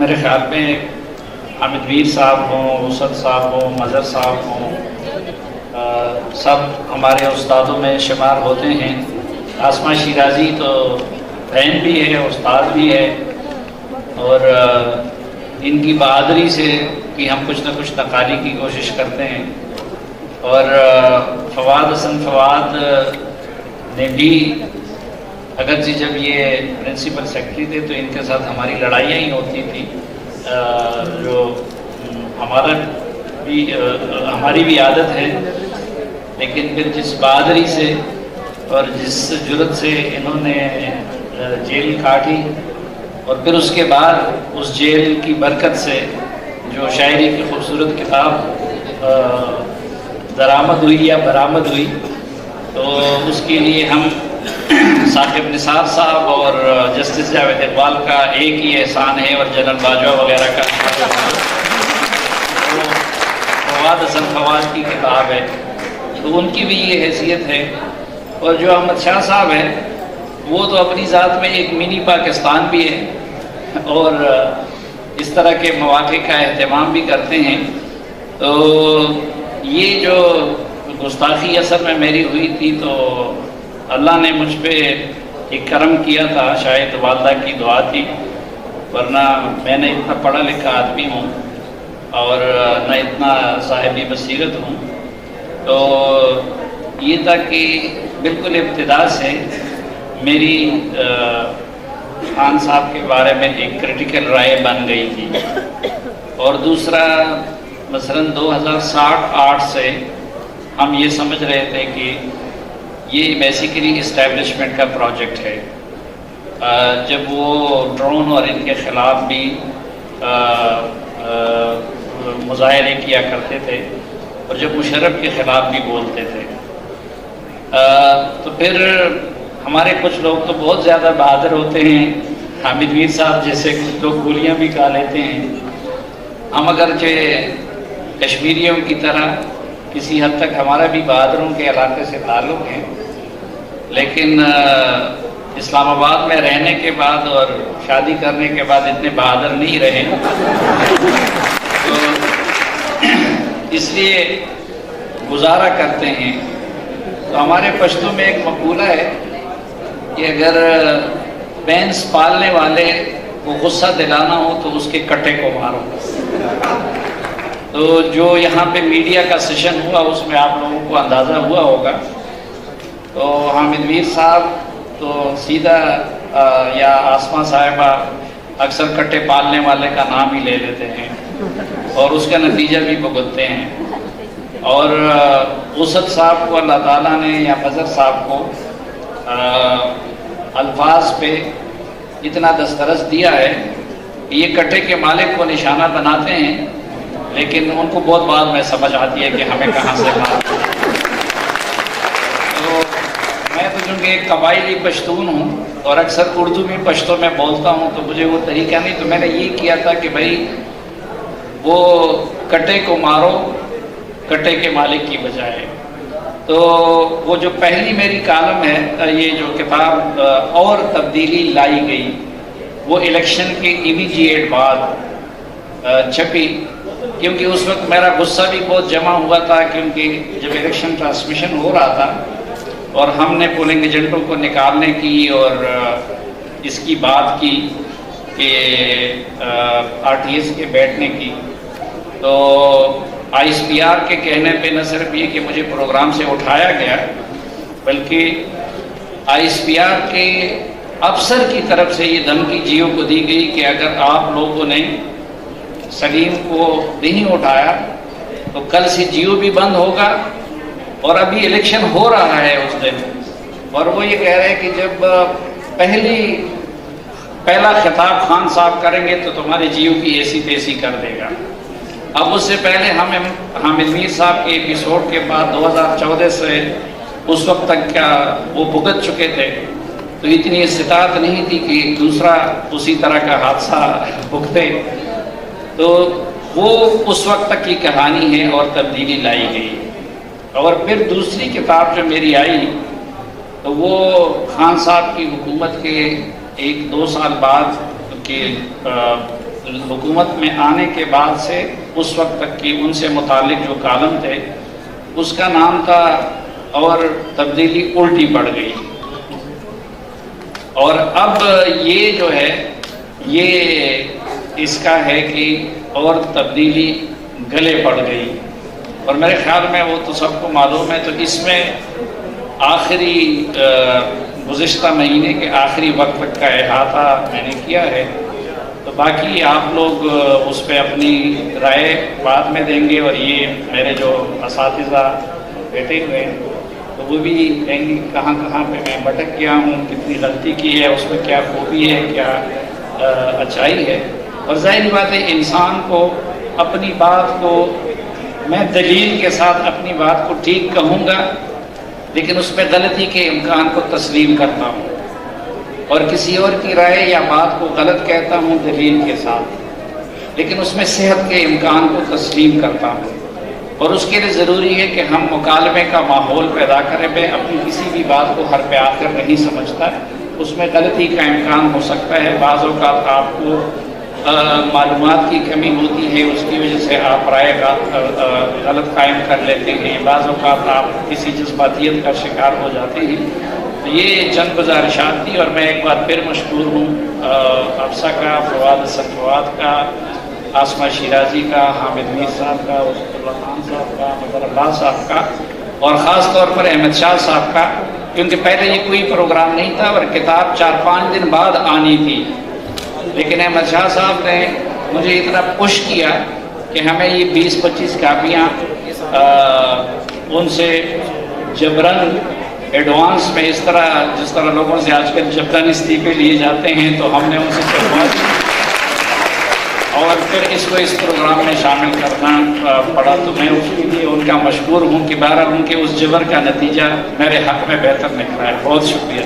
میرے خیال میں حامد میر صاحب ہوں، وسعت صاحب ہوں، مظہر صاحب ہوں، سب ہمارے استادوں میں شمار ہوتے ہیں۔ آسمہ شیرازی تو بہن بھی ہے، استاد بھی ہے، اور ان کی بہادری سے کہ ہم کچھ نہ کچھ نقالی کی کوشش کرتے ہیں۔ اور فواد حسن فواد نے بھی، اگرچہ جب یہ پرنسپل سیکرٹری تھے تو ان کے ساتھ ہماری لڑائیاں ہی ہوتی تھیں، جو ہماری بھی عادت ہے، لیکن پھر جس بہادری سے اور جس جرأت سے انہوں نے جیل کاٹی، اور پھر اس کے بعد اس جیل کی برکت سے جو شاعری کی خوبصورت کتاب درآمد ہوئی یا برآمد ہوئی، تو اس کے لیے ہم ثاقب نثار صاحب اور جسٹس جاوید اقبال کا ایک ہی احسان ہے، اور جنرل باجوہ وغیرہ کا فواد حسن فواد کی کتاب ہے، تو ان کی بھی یہ حیثیت ہے۔ اور جو احمد شاہ صاحب ہیں، وہ تو اپنی ذات میں ایک منی پاکستان بھی ہے، اور اس طرح کے مواقع کا اہتمام بھی کرتے ہیں۔ تو یہ جو گستاخی اثر میں میری ہوئی تھی، تو اللہ نے مجھ پہ ایک کرم کیا تھا، شاید والدہ کی دعا تھی، ورنہ میں نے اتنا پڑھا لکھا آدمی ہوں اور نہ اتنا صاحبی بصیرت ہوں۔ تو یہ تھا کہ بالکل ابتدا سے میری خان صاحب کے بارے میں ایک کریٹیکل رائے بن گئی تھی، اور دوسرا مثلاً 2007-08 سے ہم یہ سمجھ رہے تھے کہ یہ بیسیکلی اسٹیبلشمنٹ کا پروجیکٹ ہے۔ جب وہ ڈرون اور ان کے خلاف بھی مظاہرے کیا کرتے تھے، اور جب مشرف کے خلاف بھی بولتے تھے، تو پھر ہمارے کچھ لوگ تو بہت زیادہ بہادر ہوتے ہیں، حامد میر صاحب جیسے کچھ لوگ گولیاں بھی کھا لیتے ہیں۔ ہم اگرچہ کشمیریوں کی طرح کسی حد تک ہمارا بھی بہادروں کے علاقے سے تعلق ہے، لیکن اسلام آباد میں رہنے کے بعد اور شادی کرنے کے بعد اتنے بہادر نہیں رہے، تو اس لیے گزارا کرتے ہیں۔ تو ہمارے پشتو میں ایک مقولہ ہے کہ اگر بینس پالنے والے کو غصہ دلانا ہو تو اس کے کٹے کو مارو۔ تو جو یہاں پہ میڈیا کا سیشن ہوا، اس میں آپ لوگوں کو اندازہ ہوا ہوگا، تو حامد میر صاحب تو سیدھا یا آسمہ صاحبہ اکثر کٹے پالنے والے کا نام ہی لے لیتے ہیں، اور اس کا نتیجہ بھی بھگتتے ہیں۔ اور وسعت صاحب کو اللہ تعالیٰ نے یا مظہر صاحب کو الفاظ پہ اتنا دسترس دیا ہے کہ یہ کٹے کے مالک کو نشانہ بناتے ہیں، لیکن ان کو بہت بعد میں سمجھ آتی ہے کہ ہمیں کہاں سے مارنا۔ تو میں تو چونکہ ایک قبائلی پشتون ہوں اور اکثر اردو میں پشتو میں بولتا ہوں، تو مجھے وہ طریقہ نہیں، تو میں نے یہ کیا تھا کہ بھائی وہ کٹے کو مارو کٹے کے مالک کی بجائے۔ تو وہ جو پہلی میری کالم ہے، یہ جو کتاب اور تبدیلی لائی گئی، وہ الیکشن کے امیڈیٹ بعد چھپی، کیونکہ اس وقت میرا غصہ بھی بہت جمع ہوا تھا، کیونکہ جب الیکشن ٹرانسمیشن ہو رہا تھا اور ہم نے پولنگ ایجنٹوں کو نکالنے کی اور اس کی بات کی کہ آر ٹی ایس کے بیٹھنے کی، تو آئی ایس پی آر کے کہنے پہ نہ صرف یہ کہ مجھے پروگرام سے اٹھایا گیا، بلکہ آئی ایس پی آر کے افسر کی طرف سے یہ دھمکی جیو کو دی گئی کہ اگر آپ لوگوں نے سلیم کو نہیں اٹھایا تو کل سے جیو بھی بند ہوگا، اور ابھی الیکشن ہو رہا ہے اس دن، اور وہ یہ کہہ رہے ہیں کہ جب پہلا خطاب خان صاحب کریں گے تو تمہارے جیو کی ایسی تیسی کر دے گا۔ اب اس سے پہلے ہم حامد میر صاحب کے ایپیسوڈ کے بعد 2014 سے اس وقت تک کیا وہ بھگت چکے تھے، تو اتنی استطاعت نہیں تھی کہ دوسرا اسی طرح کا حادثہ بھگتے، تو وہ اس وقت تک کی کہانی ہے اور تبدیلی لائی گئی۔ اور پھر دوسری کتاب جو میری آئی، تو وہ خان صاحب کی حکومت کے ایک دو سال بعد کے حکومت میں آنے کے بعد سے اس وقت تک کی ان سے متعلق جو کالم تھے اس کا نام تھا اور تبدیلی الٹی پڑ گئی، اور اب یہ جو ہے یہ اس کا ہے کہ اور تبدیلی گلے پڑ گئی، اور میرے خیال میں وہ تو سب کو معلوم ہے۔ تو اس میں آخری گزشتہ مہینے کے آخری وقت تک کا احاطہ میں نے کیا ہے، تو باقی آپ لوگ اس پہ اپنی رائے بعد میں دیں گے، اور یہ میرے جو اساتذہ بیٹھے ہوئے ہیں تو وہ بھی کہیں گے کہاں کہاں پہ میں بھٹک گیا ہوں، کتنی غلطی کی ہے، اس میں کیا خوبی ہے، کیا اچھائی ہے۔ اور ظاہری بات ہے انسان کو اپنی بات کو میں دلیل کے ساتھ اپنی بات کو ٹھیک کہوں گا، لیکن اس میں غلطی کے امکان کو تسلیم کرتا ہوں، اور کسی اور کی رائے یا بات کو غلط کہتا ہوں دلیل کے ساتھ، لیکن اس میں صحت کے امکان کو تسلیم کرتا ہوں۔ اور اس کے لیے ضروری ہے کہ ہم مکالمے کا ماحول پیدا کریں۔ میں اپنی کسی بھی بات کو ہر پہ آ کر نہیں سمجھتا، اس میں غلطی کا امکان ہو سکتا ہے، بعض اوقات آپ کو معلومات کی کمی ہوتی ہے، اس کی وجہ سے آپ رائے کا غلط قائم کر لیتے ہیں، بعض اوقات آپ کسی جذباتیت کا شکار ہو جاتے ہیں۔ یہ چند گزارشات تھی، اور میں ایک بار پھر مشکور ہوں افسا کا، فواد حسن فواد کا، آسمہ شیرازی کا، حامد میر صاحب کا، وسط اللہ خان صاحب کا، مظہر اللہ صاحب کا، اور خاص طور پر احمد شاہ صاحب کا، کیونکہ پہلے یہ کوئی پروگرام نہیں تھا اور کتاب 4-5 دن بعد آنی تھی، لیکن احمد شاہ صاحب نے مجھے اتنا پش کیا کہ ہمیں یہ 20-25 کاپیاں ان سے جبرن ایڈوانس میں، جس طرح لوگوں سے آج کل جبرن استعفے لیے جاتے ہیں، تو ہم نے ان سے چڑھوا دی اور پھر اس کو اس پروگرام میں شامل کرنا پڑا۔ تو میں اس کے لیے ان کا مشکور ہوں کہ بہرحال ان کے اس جبر کا نتیجہ میرے حق میں بہتر نکلا ہے۔ بہت شکریہ۔